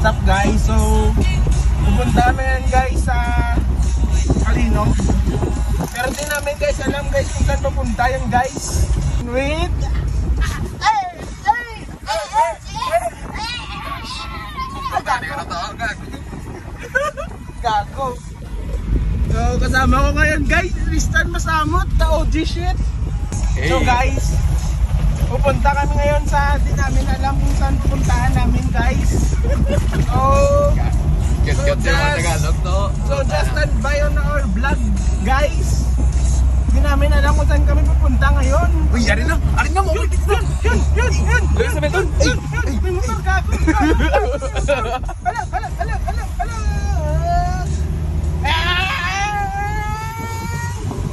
What's up guys? So pupunta kami yan guys sa Kalino. Pero di namin guys alam guys kung saan papunta yan guys. Wait! Gago. So kasama ko ngayon guys, Tristan Masamot, the OG shit. So guys, pupunta kami ngayon sa di namin alam kung saan pupuntahan namin guys. So just stand by on our vlog guys. Di namin alam kung saan kami pupunta ngayon. Uy, arin na mo. Yun. May motor gago. Hala.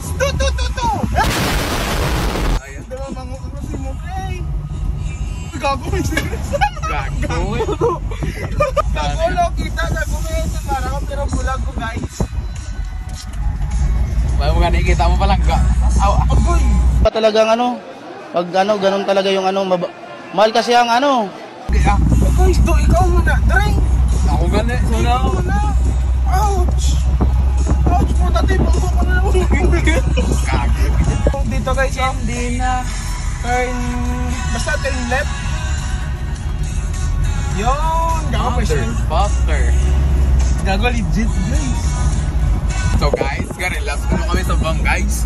Stu. Ayan. Diba mangukulo si mo kay. Gago may sigaret. Gago. Gago kita. Gago ngayon sa para ko pero bulag ko guys. Bago mo nakikita mo palang Agoy. Talagang pag ganun talaga yung mahal kasi ang Guys, do ikaw muna. Dre. Ako gani. Ouch. Puta tipo ko na lang. Dito guys, Hindi na. Basta turn left. Yun. Gago Faster. Gago legit guys. So guys, relax muna kami sa bang guys.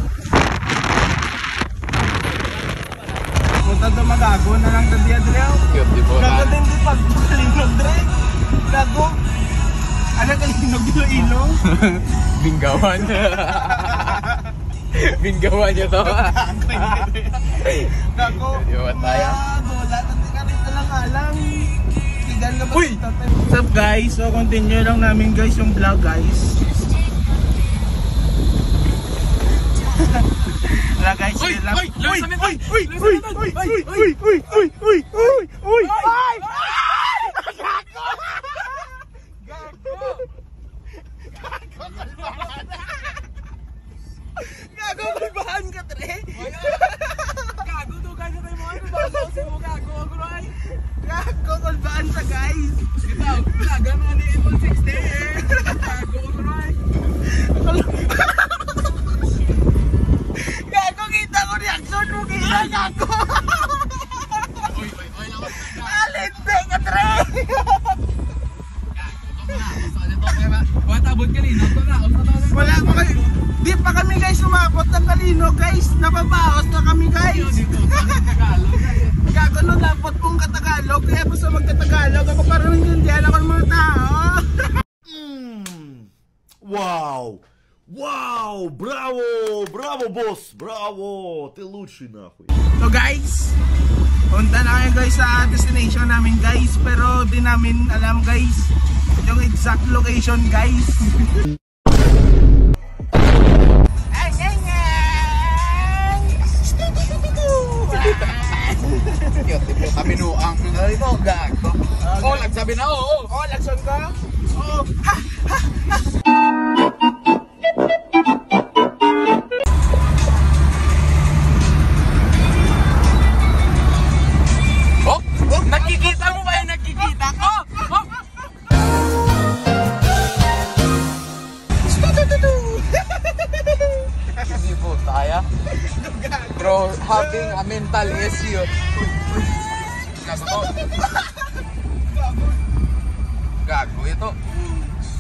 Punta to magago na lang tadi Adre. Cute di po. Gago din di pagkalinog Dre. Gago. Ano kalinog ilo? Binggawan. Binggawan niya to. Gago. Iwan tayo. Lahat ng tikarit na lang alam. Tigan ka ba? Uy! What's up guys? So continue lang namin guys yung vlog guys. Wala guys, Uy! Gago, may bahan ka, Tre? Gago to, gago tayo mo. Ano ba? Kasi mo gago ako rin. Gago, kalbaan sa guys. Ito, laga na ni Apple 60 eh. Gago ako rin. Gago, kita ko reaction mo kaya, gago. Alinte ka, Tre. Tabot ka rin, Wala pa kayo. Di pa kami guys umabot ng Kalino guys. Napapaos na kami guys. Gago no lapot pong Katagalog. Kaya po sa magkatagalog ako parang nandiyan ako ng mga tao. Wow! Bravo boss! Bravo! Ты лучший нахуй. So guys, punta na kayo guys sa destination namin guys. Pero di namin alam guys yung exact location guys. Kami nuang ito, gago. Oh, nagsabi na oo. Oh, lagson ko? Oo. Oh, nakikita mo ba yung nakikita ko? Oh. Hindi po tayo. Bro, having a mental issue. Gago to. Gago ito.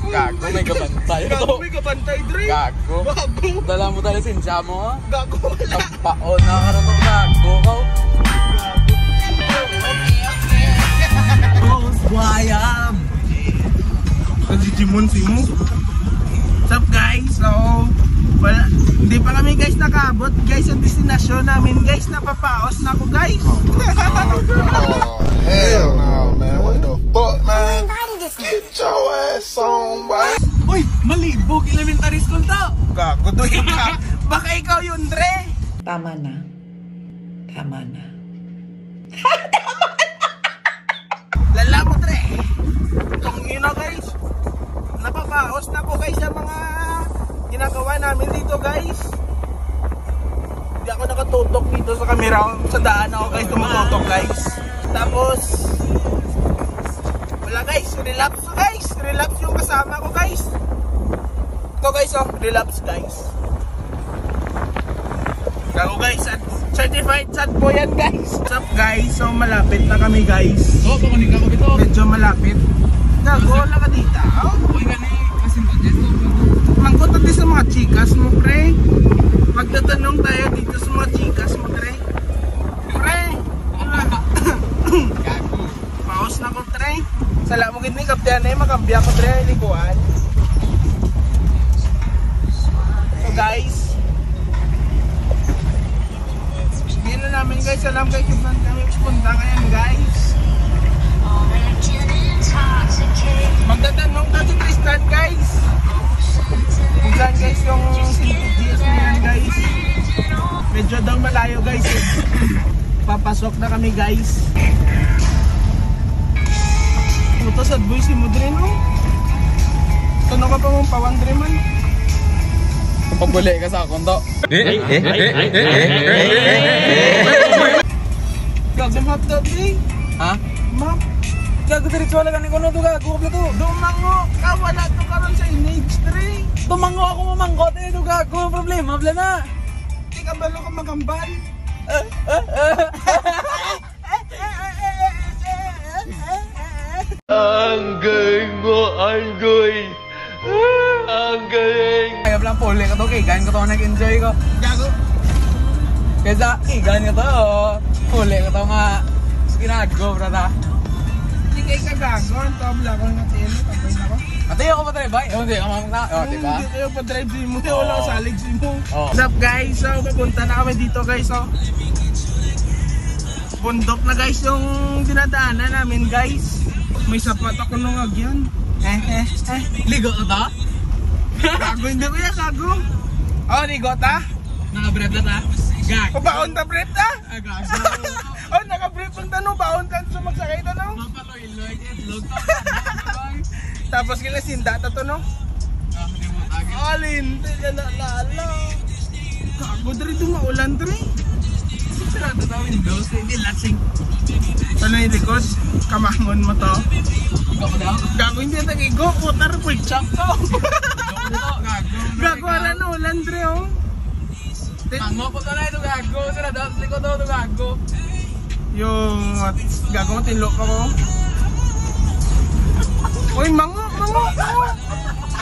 Gago, may kabantay ito. Gago, may kabantay, Dre. Gago. Gago. Dala mo tayo sinja mo ha? Gago, wala. Paon na ka na ito. Gago ka. Buhayam. Kasi Jimon si mo. What's up guys? So, wala, hindi pa kami guys nakaabot guys sa destinasyon namin guys. Napapaos na ako guys. Hell no, man. What the fuck, man? Get your ass on, boy. Uy, malibog elementary school to. Gago to ka. Baka ikaw yun, Dre. Tama na. Lala mo, Dre. Tungin na guys. Napapaos na po guys sa mga ginagawa namin dito guys. Hindi ako nakatutok dito sa camera. Sa daan ako guys tumututok guys. Tapos wala guys. relapse guys. Relapse yung kasama ko guys. Ito guys oh, relapse guys. Gago guys, certified sad po yan guys. What's up guys, so malapit na kami guys. Oh, pakunin ka ko dito. Medyo malapit. Gago, wala ka dito. Uy, gani, kasi mangkot natin sa mga chikas mo pre. Magtatanong tayo dito sa mga chikas mo pre. Pre. Paus na ko pre. Sala mo gini kaptian ay makambya ko pre likuan. So guys, hindi na namin guys alam guys kung saan kami punta ngayon guys. Magtatanong tayo Tristan guys. Kung saan guys yung CPGS na yan guys. Medyo daw malayo guys. Papasok na kami guys. Puto sad boy si Mudrin oh. Tanong ka pa mong pawandre man. Pabuli ka sa akong to. Gagam hotdog eh. Ha? Map. Gago diretso wala ganing kuno to gago ko to. Dumango ka wala to karon sa image 3. Tumango ako mamangkot eh to gago problema bla na. Di ka balo ka magambal. Ang galing mo, Angoy. Ang galing. Kaya lang puli ka to kigan ko to nag-enjoy ko. Gago. Kaysa kigan ko to. Puli ka to nga ginago brada. Di kay kagago ang tabla ko ng tele tapos na ko. Ate ako pa drive ba? Hindi ka mamang na. Oh, diba? Hindi kayo pa drive mo. Wala ko salig mo. Oh. What's up guys? So papunta na kami dito guys oh. Bundok na guys yung dinadaanan namin guys. May sapat ako nung agyan. Ligo na ta? Gago hindi ko yan gago. Oh ligo ta? Naka-bread na ta? Gag. Baon ta brief ta? Gago. Oh naka-brief ang tanong. Baon ka sa magsakay tanong. Mapaloy-loy. Itlog ta. Tapos kila sinda ta to no? Ah, hindi mo tagin. Alin, hindi ka naalala. Gago dito maulan dito. Sarado ta windows. Hindi lasing. Ano yung likod? Kamangon mo to. Ikaw ko daw? Gago hindi na tagigo. Water quick shop to. Gago. Gago ara na ulan dre oh. Mango ko to na ito gago. Sarado sa likod to gago. Yung gago mo tinlok ako. Uy mango.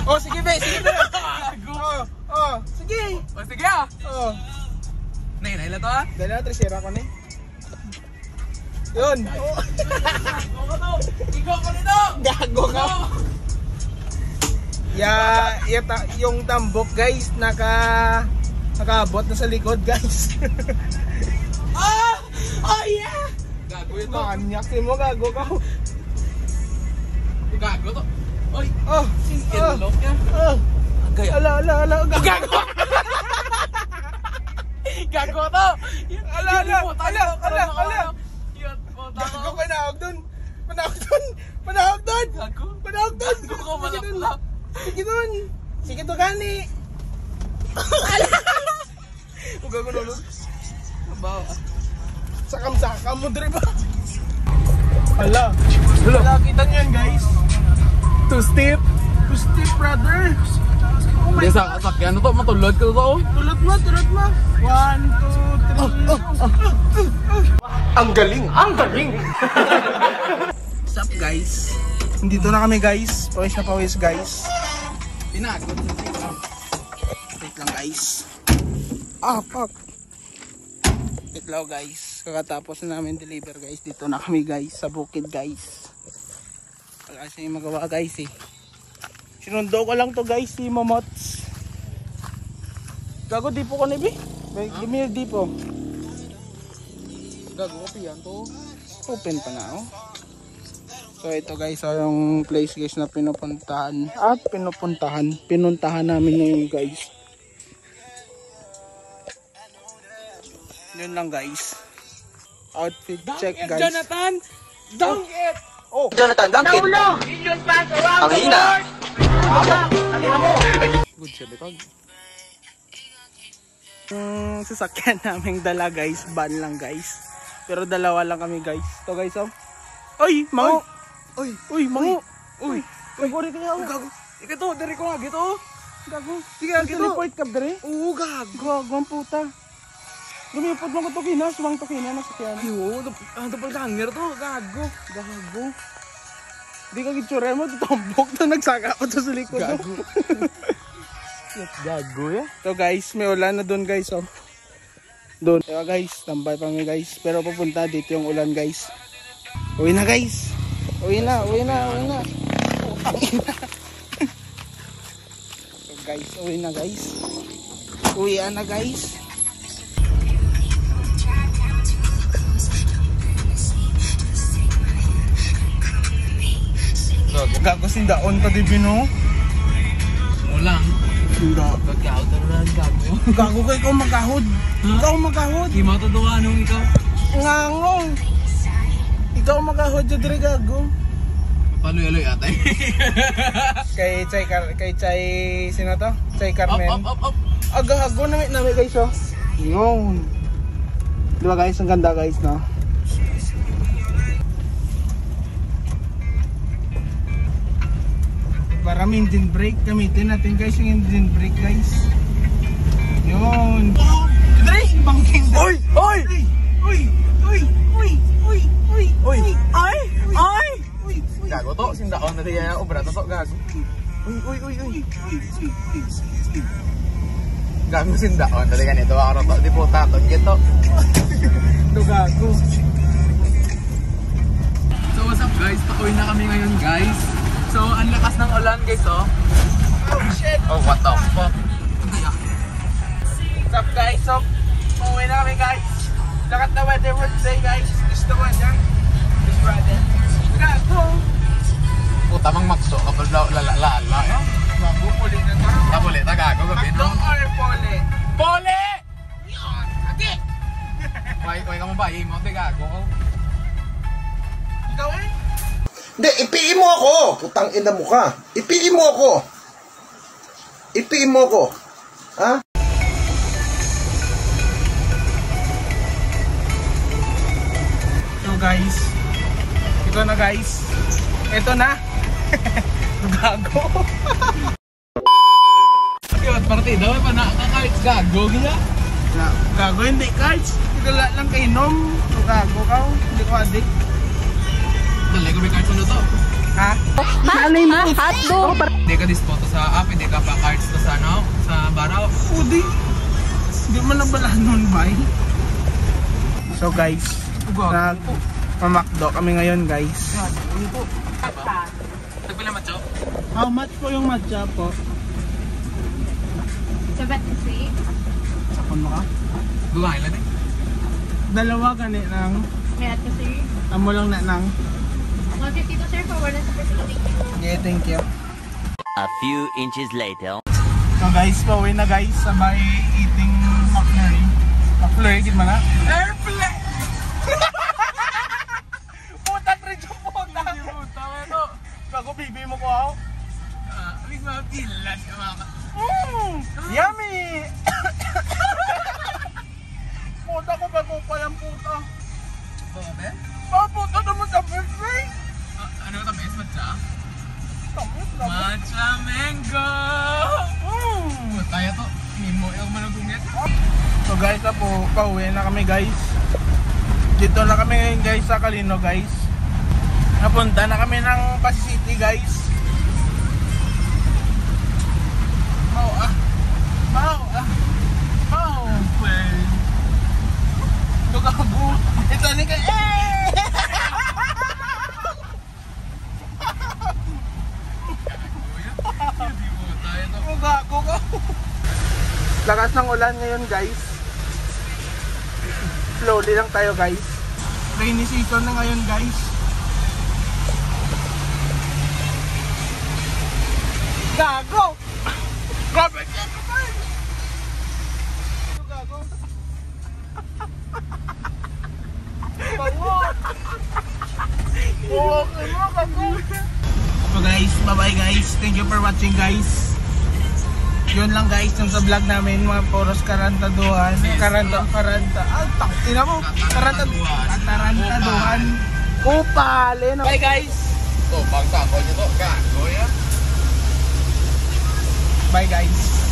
Oh sige be, sige be. Gago. Oh, sige. O sige ah. Oh. Nainahila to ah. Dala na tresera ko ni. Yun. Ikaw ko nito. Gago ka. Yung tambok guys nakaabot na sa likod guys. Oh yeah. Gago ito. Manyak mo gago ka. Gago to. Oy. Oh. Ilok yan. Gaya. Ala. Gago. Gago to. Ala. Gago panahog dun. Gago. Sige to gani. Gago nulog. Bawa. Sakam mo dre ba? Ala. Kita nyo yan guys. Two step brother. Oh my Hindi God. sa kasakyan to, matulad ka to. Tulad mo. 1, 2, 3. Ang galing. What's up guys? Dito na kami guys. Pawis guys. Pinagod. Wait lang guys. Fuck. Wait lang guys. Kakatapos na namin deliver guys. Dito na kami guys. Sa bukid guys. Wala kasi yung magawa guys eh. Sinundo ko lang to guys. Si Momots. Gago di po ko nibi. Give me your dipo. Gago ko yan to. Open pa na oh. So ito guys yung place guys na pinuntahan namin ngayon guys. Yun lang guys. Outfit check guys. Jonathan! Dunk it! Oh, Jonathan, dunk it. Ang hina. Good siya, bitag. Sasakyan naming dala guys. Van lang guys. Pero dalawa lang kami guys. Ito guys oh. Oy, mango! Uy, mango! Uy! Naguri kaya ako. Gago! Ikaw to, dari ko nga, gito! Gago. Sige, gito! Teleport ka dre. Oo, gago! Gago ang puta. Lumipod mo ko to kina, sumang to kina nasakyan. Yo, doppelganger to, gago! Gago. Di ka gitsure mo, tutumbok na nagsaka pa sa likod. Gago! Gago ya? So guys, may ulan na doon guys oh. Doon. Kaya guys, tambay pa kami guys. Pero pupunta dito yung ulan guys. Uwi na guys. Uwi na. So guys, uwi na guys. Uwian na guys. Gago sindaon ta di bino. Ulang. Sinda. Gagao to na, gago. Gago kay ikaw magahod. Ikaw magahod. Di matutuwa nung ikaw. Ngangong. Ikaw magahod jud diri gago. Paluy-aluy atay. Kay Chay sino to? Chay Carmen. Up. Agahago na guys oh. Yun. Diba guys, ang ganda guys no. Para may engine brake, gamitin natin guys yung engine brake guys. Yun. Dre, bangking. Oy! Oy! Uy. Ay! Ay! Uy. Gago to, sindaon na diya obra to, gago. Uy. Gago sindaon na diya ganito, araw to, di po taton, gito. Gago. So what's up guys, pauwi na kami ngayon guys. So ang lakas ng ulan guys oh. Oh shit. Oh what the fuck. What's up guys? So, umuwi na kami guys. Look at the weather for today guys. This the weather. This weather. Gago. Puta mang magso kapag lalala. Gago, puli na to. Tapos ta gago gabi no. Makdo or pole? Pole! Yun, ati. Why ka mo ba? Mo te gago ko. Ikaw eh? Hindi, ipiin mo ako. Putang ina mo ka. Ipiin mo ako. Ipiin mo ako. Ha? So guys. Ito na guys. Ito na. Gago. At partida pa na kahit gago gila. Gago hindi cards. Igala lang kay inom. So gago ka. Hindi ko adik. Dali ko may cards ano to. Ha? Nanay mo. Hotdog. Hindi ka dispoto sa app, hindi ka pa cards to sa ano, sa baraw. Udi. Hindi mo na bala nun bay. So guys. Nag-mamakdo kami ngayon guys. Tagpila matcho? How much po yung matcha po? 76. Sakon mo ka? Buwain lang eh. Dalawa gani ng May ato sir. amo lang na ng 150 to sir for 1 specific. yeah, thank you. A few inches later. So guys, pauwi na guys sabay eating McFlurry. McFlurry gid man na? Airplane! Puta tre jo puta. Puta ano? Bago bibi mo ko ako. Big mga pilat ka mga. Yummy! Puta ko bago pa yung puta. Bobe? Oh, puta naman sa birthday! Ano ka tamis matcha? Tamis na ba? Matcha mango! Puta ya to. Mimo yung managungit. So guys, pauwi na kami guys. Dito na kami ngayon guys sa Calino guys. Napunta na kami ng Pasig City guys. Gago. Ito ni ka. Gago ka. Lakas ng ulan ngayon guys. Slowly lang tayo guys. Rainy season na ngayon guys. Gago! Grabe! Gago! Bango! So guys, bye bye guys. Thank you for watching guys. Yun lang guys yung sa vlog namin, mga poros karantaduhan. Karanta. Ina mo, karantaduhan. Kupal, eh no? Bye guys! Oh, bangsa ko nyo to. guys.